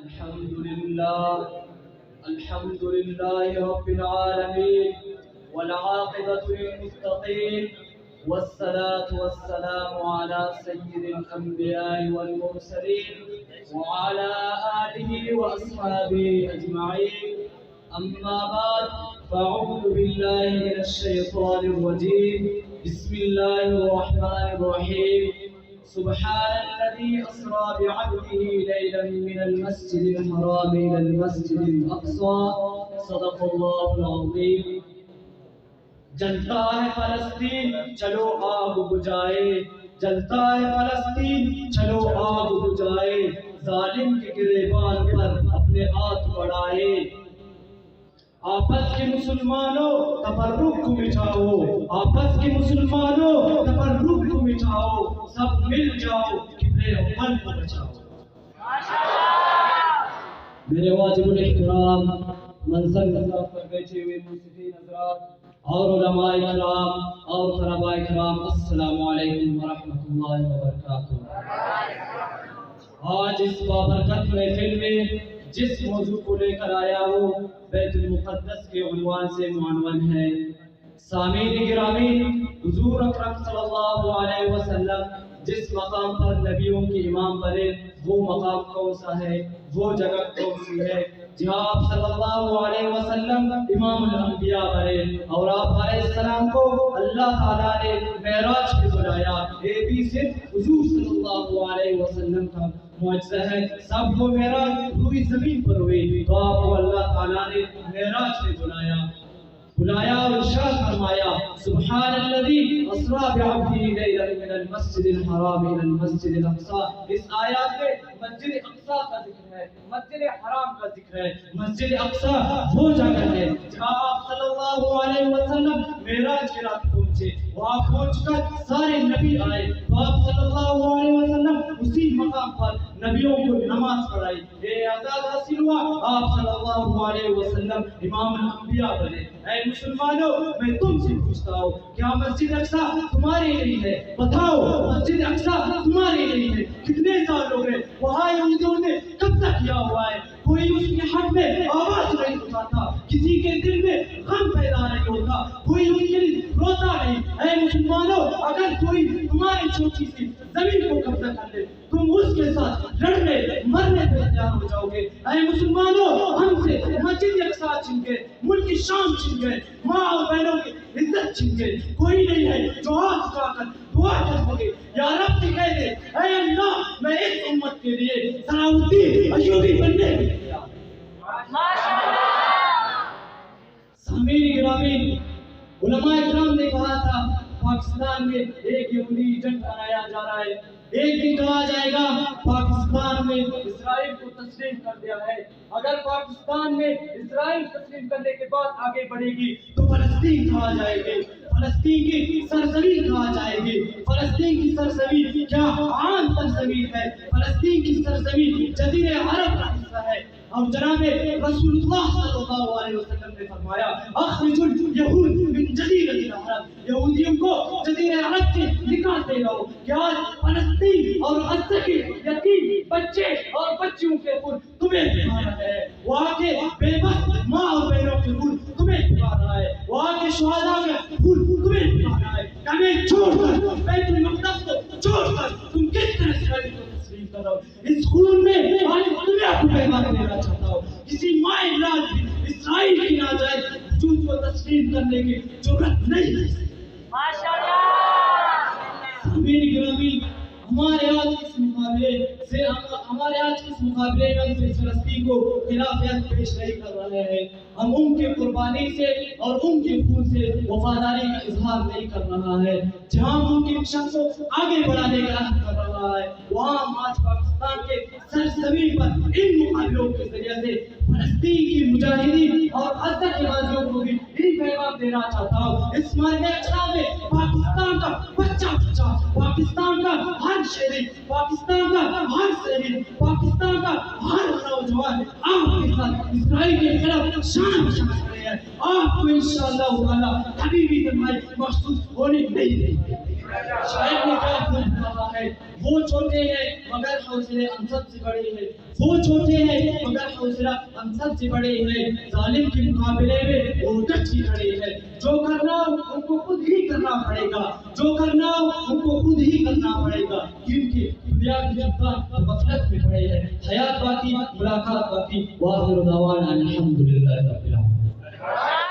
الحمد لله رب العالمين والعاقبة للمتقين والصلاة والسلام على سيد الأنبياء والمرسلين وعلى آله وأصحابه أجمعين. أما بعد فأعوذ بالله من الشيطان الرجيم. بسم الله الرحمن الرحيم. سبحان الذي أسرى بعبده ليلا من المسجد الحرام إلى المسجد الأقصى. صدق الله العظيم. جلتا ہے فلسطین چلو آگ بجھائے، جلتا ہے فلسطین چلو آگ بجھائے، ظالم کے گریبان پر اپنے ہاتھ بڑھائے. آپس کے مسلمانوں تفرق کو مٹاؤ، آپس کے مسلمانوں تفرق کو مٹاؤ، سب مل جاؤ قبلہ اول کو بچاؤ. میرے واجب الاحترام منصب پر بیٹھے ہوئے منصفین حضرات اور علماء کرام اور طلباء کرام، السلام علیکم ورحمۃ اللہ وبرکاتہ. آج اس بابرکت محفل میں جس موضوع کو لے کر آیا ہوں بیت المقدس کے عنوان سے معنون ہے. سامعین گرامی، حضور اکرم صلی اللہ علیہ وسلم جس مقام پر نبیوں کے امام بنے وہ مقام کون سا ہے، وہ جگہ کون سی ہے جہاں آپ صلی اللہ علیہ وسلم امام الانبیاء بنے اور آپ علیہ السلام کو اللہ تعالیٰ نے معراج پہ بلایا. یہ بھی صرف حضور صلی اللہ علیہ وسلم کا معجزہ ہے. سب کو معراج روئی زمین پر ہوئی تو آپ کو اللہ تعالیٰ نے معراج پہ بلایا اور ارشاد فرمایا سبحان الذی اسریٰ بعبدہ لیلا من المسجد الحرام الى المسجد الاقصی. اس آیات میں مسجد اقصی کا ذکر ہے، مسجد حرام کا ذکر ہے. مسجد اقصی وہ جگہ ہے جہاں آپ صلی اللہ علیہ وسلم معراج کی رات پہنچے. وہاں پہنچ کر سارے نبی آئے تو آپ صلی اللہ علیہ وسلم اسی مقام پر نبیوں کو نماز پڑھائی. یہ اعزاز حاصل ہوا، آپ صلی اللہ علیہ وسلم امام الانبیاء بنے. اے مسلمانوں، میں تم سے پوچھتا ہوں کیا مسجد اقصی تمہارے لیے ہے؟ بتاؤ مسجد اقصی تمہارے لیے ہے؟ کتنے سال ہو گئے وہاں یہودیوں نے قبضہ کیا ہوا ہے، کوئی اس کے حق میں آواز نہیں اٹھاتا، کسی کے دل میں غم پیدا نہیں ہوتا، کوئی اس کے لیے روتا نہیں. اے مسلمانوں، اگر کوئی تمہاری چھوٹی سی زمین کو قبضہ کر لے تم اس کے ساتھ لڑنے مرنے پہ تیار ہو جاؤ گے. اے مسلمانوں، ہم سے مسجد اقصی چھن گئے، ملک شام چھن گئے، ماں اور بہنوں کی عزت چھن گئے. کوئی نہیں ہے جو ہاتھ اٹھا کر دعا کر سکے یا رب سے کہہ دے اے اللہ میں اس امت کے لیے صلاح الدین ایوبی بننے کے لیے تیار ہوں. سامعین گرامی، علماء کرام نے کہا تھا پاکستان میں ایک یہودی ایجنٹ بنایا جا رہا ہے. ایک دن کہا جائے گا پاکستان میں اسرائیل کو تسلیم کر دیا ہے. اگر پاکستان میں اسرائیل تسلیم کرنے کے بعد آگے بڑھے گی تو فلسطین کہا جائے گی، فلسطین کی سرزمین کہا جائے گی. فلسطین کی سرزمین کیا عام سرزمین ہے؟ فلسطین کی سرزمین جزیرہ عرب کا حصہ ہے. اور جناب رسول اللہ صلی اللہ علیہ وسلم نے فرمایا اخرج الیہود من جزیرۃ العرب، یہودیوں کو جزیرہ عرب سے نکالتے رہو. کیا فلسطین اور غزہ کے یتیم بچے اور بچیوں کے خون تمہیں پکار رہا ہے، وہاں کے بے بس ماں اور بہنوں کے خون تمہیں پکار رہا ہے، وہاں کے شہداء کے خون تمہیں پکار رہا ہے. ہمیں چھوڑ کر بیت المقدس کو چھوڑ کر تم کس طرح اسرائیل کو تسلیم کر رہا ہو؟ اس خون میں آج دنیا کو پیغام دینا چاہتا ہوں کسی ماں راج بھی اسرائیل کی ناجائز وجود کو تسلیم کرنے کی جرات نہیں ہے. ماشاءاللہ. سامعین گرامی، ہمارے آج اس مقابلے میں فلسطین کو خلافیت پیش نہیں کر رہے ہیں. ہم ان کی قربانی سے اور ان کے خون سے وفاداری کا اظہار نہیں کر رہا ہے. جہاں ان کی مشن کو آگے بڑھانے کا عہد کر رہا ہے وہاں ہم آج پاکستان کے سرزمین پر ان مقابلوں کے ذریعے سے فلسطین کی مجاہدین اور غزہ کے غازیوں کو بھی یہی پیغام دینا چاہتا ہوں. اس مارکے اقصی میں پاکستان کا بچہ پاکستان کا ہر شہری، پاکستان کا ہر شہری، پاکستان کا ہر نوجوان آپ کے ساتھ اسرائیل کے خلاف شان شان کرے ہیں. آپ کو انشاءاللہ تعالی کبھی بھی تنہائی محسوس ہونے نہیں دیں گے. شاید نے کیا کہا ہے، وہ چھوٹے ہیں مگر حوصلے ہم سب سے بڑے ہیں، وہ چھوٹے ہیں تو صرف ہم سب سے بڑے ہیں، ظالم کے مقابلے میں وہ ڈٹ کے کھڑے ہیں۔ جو کرنا ان کو خود ہی کرنا پڑے گا، جو کرنا ان کو خود ہی کرنا پڑے گا، کیونکہ دنیا کی جنتا غفلت میں پڑے ہیں۔ حیات باقی، ملاقات باقی۔ وآخر دعوانا الحمدللہ رب العالمین۔